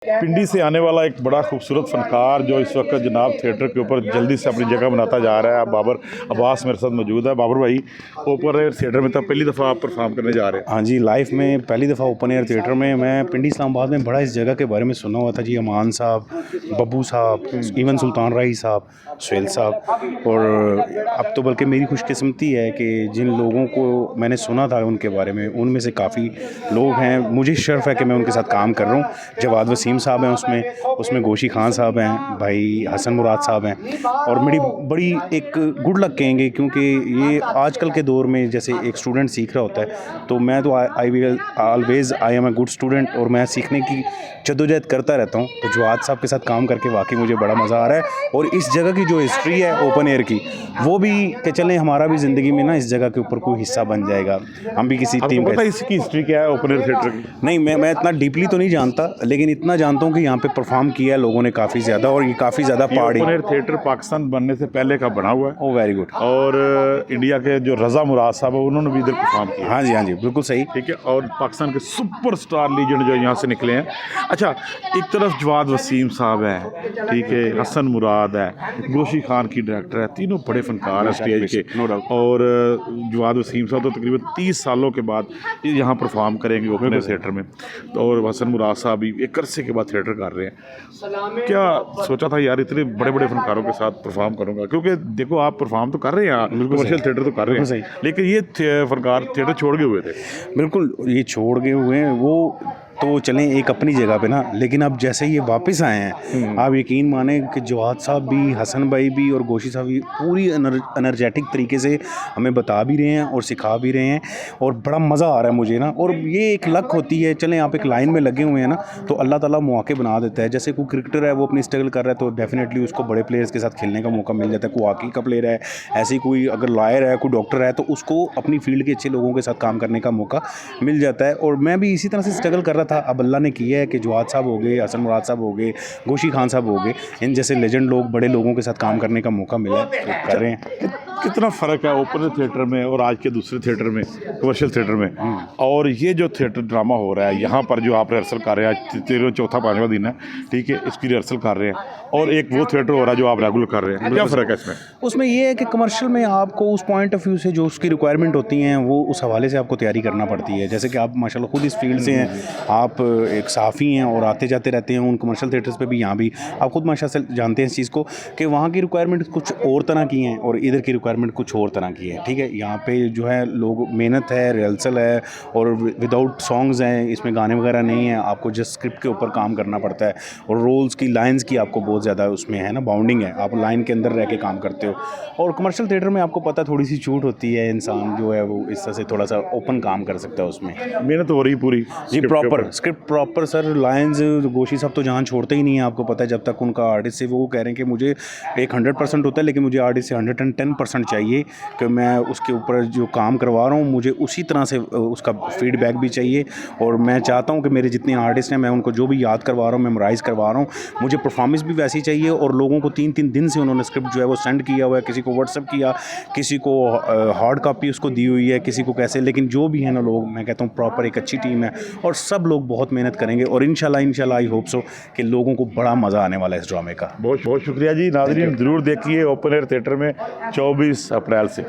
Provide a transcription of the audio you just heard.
पिंडी से आने वाला एक बड़ा खूबसूरत फनकार जो इस वक्त जनाब थिएटर के ऊपर जल्दी से अपनी जगह बनाता जा रहा है। बाबर अब्बास मेरे साथ मौजूद है। बाबर भाई, ओपन एयर थिएटर में तो पहली दफ़ा आप परफॉर्म करने जा रहे हैं। हाँ जी, लाइफ में पहली दफ़ा ओपन एयर थिएटर में। मैं पिंडी इस्लामाबाद में बड़ा इस जगह के बारे में सुना हुआ था जी। अमान साहब, बब्बू साहब, इवन सुल्तान राही साहब, सुहेल साहब, और अब तो बल्कि मेरी खुशकिस्मती है कि जिन लोगों को मैंने सुना था उनके बारे में, उनमें से काफ़ी लोग हैं। मुझे शर्फ है कि मैं उनके साथ काम कर रहा हूँ। जवाद वसीम साहब हैं उसमें गोशी खान साहब हैं, भाई हसन मुराद साहब हैं, और मेरी बड़ी एक गुड लक कहेंगे, क्योंकि ये आजकल के दौर में जैसे एक स्टूडेंट सीख रहा होता है, तो मैं तो I will always I am a good student, और मैं सीखने की जद्दोजहद करता रहता हूँ। तो जवाद साहब के साथ काम करके वाकई मुझे बड़ा मज़ा आ रहा है। और इस जगह की जो हिस्ट्री है ओपन एयर की, वो भी कि चलें हमारा भी ज़िंदगी में ना इस जगह के ऊपर कोई हिस्सा बन जाएगा। हम भी किसी टीम पता है इसकी हिस्ट्री क्या है ओपन एयर थिएटर की? नहीं, मैं इतना डीपली तो नहीं जानता, लेकिन इतना जानता हूँ कि यहाँ पे परफॉर्म किया है लोगों ने काफ़ी ज़्यादा, और ये काफ़ी ज़्यादा पहाड़ी। ओपन एयर थिएटर पाकिस्तान बनने से पहले का बना हुआ है। ओ वेरी गुड। और इंडिया के जो रज़ा मुराद साहब है उन्होंने भी इधर परफॉर्म किया। हाँ जी, बिल्कुल सही। ठीक है। और पाकिस्तान के सुपरस्टार लीजेंड जो यहाँ से निकले हैं। अच्छा, एक तरफ जवाद वसीम साहब हैं, ठीक है, हसन मुराद है, गोशी खान की डायरेक्टर है, तीनों बड़े फनकार हैं स्टेज के। और जवाद वसीम साहब तो तकरीबन 30 सालों के बाद यहाँ परफॉर्म करेंगे ओपन एयर थिएटर में। तो और हसन मुराद साहब भी एक अरसे के बाद थिएटर कर रहे हैं। क्या सोचा था यार इतने बड़े बड़े फनकारों के साथ परफॉर्म करूँगा? क्योंकि देखो आप परफॉर्म तो कर रहे हैं, कमर्शियल थिएटर तो कर रहे हैं, लेकिन ये फनकार थिएटर छोड़ गए हुए थे। बिल्कुल, ये छोड़ गए हुए हैं वो तो चलें एक अपनी जगह पे ना, लेकिन अब जैसे ये वापस आए हैं, आप यकीन माने कि जवाद साहब भी, हसन भाई भी और गोशी साहब भी पूरी एनर्जेटिक तरीके से हमें बता भी रहे हैं और सिखा भी रहे हैं, और बड़ा मज़ा आ रहा है मुझे ना। और ये एक लक होती है, चलें आप एक लाइन में लगे हुए हैं ना, तो अल्लाह ताला मौके बना देता है। जैसे कोई क्रिकेटर है वो अपनी स्ट्रगल कर रहा है, तो डेफिनेटली उसको बड़े प्लेयर्स के साथ खेलने का मौका मिल जाता है। कोई हॉकी का प्लेयर है, ऐसे कोई अगर लॉयर है, कोई डॉक्टर है, तो उसको अपनी फील्ड के अच्छे लोगों के साथ काम करने का मौका मिल जाता है। और मैं भी इसी तरह से स्ट्रगल कर रहा था। अब अल्लाह ने किया है कि जवाद साहब हो गए, हसन मुराद साहब हो गए, गोशी खान साहब हो गए, इन जैसे लेजेंड लोग, बड़े लोगों के साथ काम करने का मौका मिला है, तो कर रहे हैं। कितना फ़र्क है ओपन एयर थिएटर में और आज के दूसरे थिएटर में, कमर्शियल थिएटर में? और ये जो थिएटर ड्रामा हो रहा है यहाँ पर, जो आप रिहर्सल कर रहे हैं, आज चौथा पाँचवा दिन है, ठीक है, इसकी रिहर्सल कर रहे हैं, और एक वो थिएटर हो रहा है जो आप रेगुलर कर रहे हैं, क्या फ़र्क है इसमें? उसमें ये है कि कमर्शियल में आपको उस पॉइंट ऑफ व्यू से जो उसकी रिक्वायरमेंट होती हैं, वो उस हवाले से आपको तैयारी करना पड़ती है। जैसे कि आप माशाल्लाह खुद इस फील्ड से हैं, आप एक सहाफ़ी हैं और आते जाते रहते हैं उन कमर्शियल थिएटर्स पे भी, यहाँ भी आप खुद माशाल्लाह से जानते हैं इस चीज़ को कि वहाँ की रिक्वायरमेंट कुछ और तरह की हैं और इधर की रिक्वायरमेंट कुछ और तरह की है। ठीक है, यहाँ पे जो है लोग मेहनत है, रिहर्सल है, और विदाउट सॉन्ग्स हैं, इसमें गाने वगैरह नहीं है, आपको जस्ट स्क्रिप्ट के ऊपर काम करना पड़ता है, और रोल्स की, लाइन्स की आपको बहुत ज़्यादा उसमें है ना, बाउंडिंग है, आप लाइन के अंदर रह के काम करते हो। और कमर्शियल थिएटर में आपको पता थोड़ी सी छूट होती है, इंसान जो है वो इस तरह से थोड़ा सा ओपन काम कर सकता है उसमें। मेहनत हो रही पूरी जी, proper script, proper sir, lines. Goshi साहब तो जान छोड़ते ही नहीं है, आपको पता है, जब तक उनका आर्टिस्ट से वो कह रहे हैं कि मुझे एक 100% होता है, लेकिन मुझे आर्टिस्ट से 110% चाहिए कि मैं उसके ऊपर जो काम करवा रहा हूँ मुझे उसी तरह से उसका फीडबैक भी चाहिए। और मैं चाहता हूँ कि मेरे जितने आर्टिस्ट हैं, मैं उनको जो भी याद करवा रहा हूँ, मेमोराइज़ करवा रहा हूँ, मुझे परफॉर्मेंस भी वैसी चाहिए। और लोगों को 3-3 दिन से उन्होंने स्क्रिप्ट जो है वो सेंड किया हुआ है, किसी को व्हाट्सअप किया, किसी को हार्ड कॉपी उसको दी हुई है, किसी को कैसे, लेकिन जो भी है ना लोग, मैं कहता हूँ प्रॉपर एक अच्छी टीम है, और सब लोग बहुत मेहनत करेंगे, और इंशाल्लाह आई होप सो कि लोगों को बड़ा मज़ा आने वाला है इस ड्रामे का। बहुत बहुत शुक्रिया जी। नाज़रीन ज़रूर देखिए ओपन एयर थिएटर में 24 अप्रैल से।